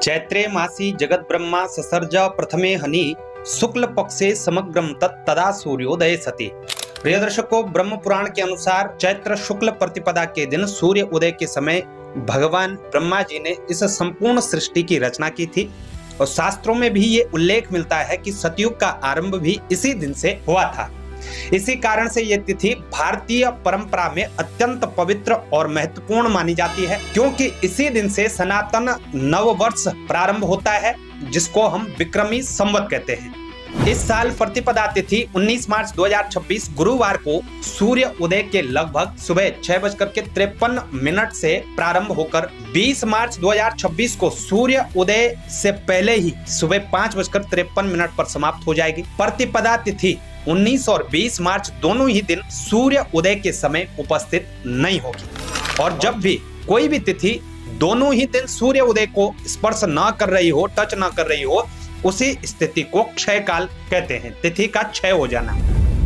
चैत्रे मासी जगत ब्रह्मा ससर्ज प्रथमे हनि शुक्ल पक्षे समग्रम तदा सूर्योदय सती। प्रिय दर्शकों, ब्रह्म पुराण के अनुसार चैत्र शुक्ल प्रतिपदा के दिन सूर्य उदय के समय भगवान ब्रह्मा जी ने इस संपूर्ण सृष्टि की रचना की थी और शास्त्रों में भी ये उल्लेख मिलता है कि सतयुग का आरंभ भी इसी दिन से हुआ था। इसी कारण से ये तिथि भारतीय परंपरा में अत्यंत पवित्र और महत्वपूर्ण मानी जाती है, क्योंकि इसी दिन से सनातन नववर्ष प्रारंभ होता है, जिसको हम विक्रमी संवत कहते हैं। इस साल प्रतिपदा तिथि 19 मार्च 2026 गुरुवार को सूर्य उदय के लगभग सुबह 6:53 से प्रारंभ होकर 20 मार्च 2026 को सूर्य उदय से पहले ही सुबह 5:53 पर समाप्त हो जाएगी। प्रतिपदा तिथि 19 और 20 मार्च दोनों ही दिन सूर्य उदय के समय उपस्थित नहीं होगी। और जब भी कोई भी तिथि दोनों ही दिन सूर्य उदय को स्पर्श न कर रही हो, टच न कर रही हो, उसी स्थिति को क्षय काल कहते हैं, तिथि का क्षय हो जाना।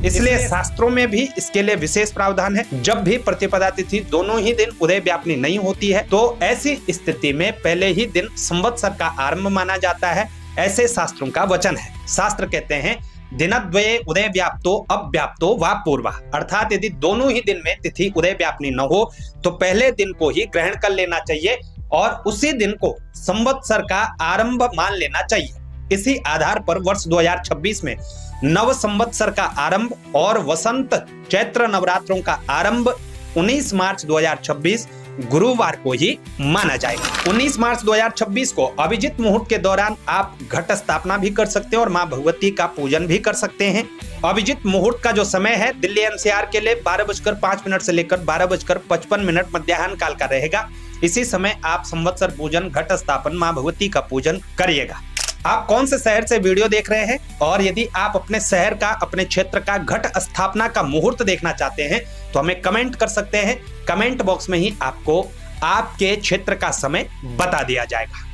इसलिए शास्त्रों में भी इसके लिए विशेष प्रावधान है। जब भी प्रतिपदा तिथि दोनों ही दिन उदय व्यापनी नहीं होती है, तो ऐसी स्थिति में पहले ही दिन संवत्सर का आरंभ माना जाता है, ऐसे शास्त्रों का वचन है। शास्त्र कहते हैं दिनद्वये उदय व्याप्तो अव्याप्तो वा पूर्वा, अर्थात यदि दोनों ही दिन में तिथि उदय व्यापनी न हो तो पहले दिन को ही ग्रहण कर लेना चाहिए और उसी दिन को संवत्सर का आरंभ मान लेना चाहिए। इसी आधार पर वर्ष 2026 में नव संवत्सर का आरंभ और वसंत चैत्र नवरात्रों का आरंभ 19 मार्च 2026 गुरुवार को ही माना जाएगा। 19 मार्च 2026 को अभिजीत मुहूर्त के दौरान आप घट स्थापना भी कर सकते हैं और मां भगवती का पूजन भी कर सकते हैं। अभिजीत मुहूर्त का जो समय है दिल्ली एनसीआर के लिए 12:05 से लेकर 12:55 मध्याह्न काल का रहेगा। इसी समय आप संवत्सर पूजन, घट स्थापन, मां भगवती का पूजन करिएगा। आप कौन से शहर से वीडियो देख रहे हैं और यदि आप अपने शहर का, अपने क्षेत्र का घट स्थापना का मुहूर्त देखना चाहते हैं तो हमें कमेंट कर सकते हैं। कमेंट बॉक्स में ही आपको आपके क्षेत्र का समय बता दिया जाएगा।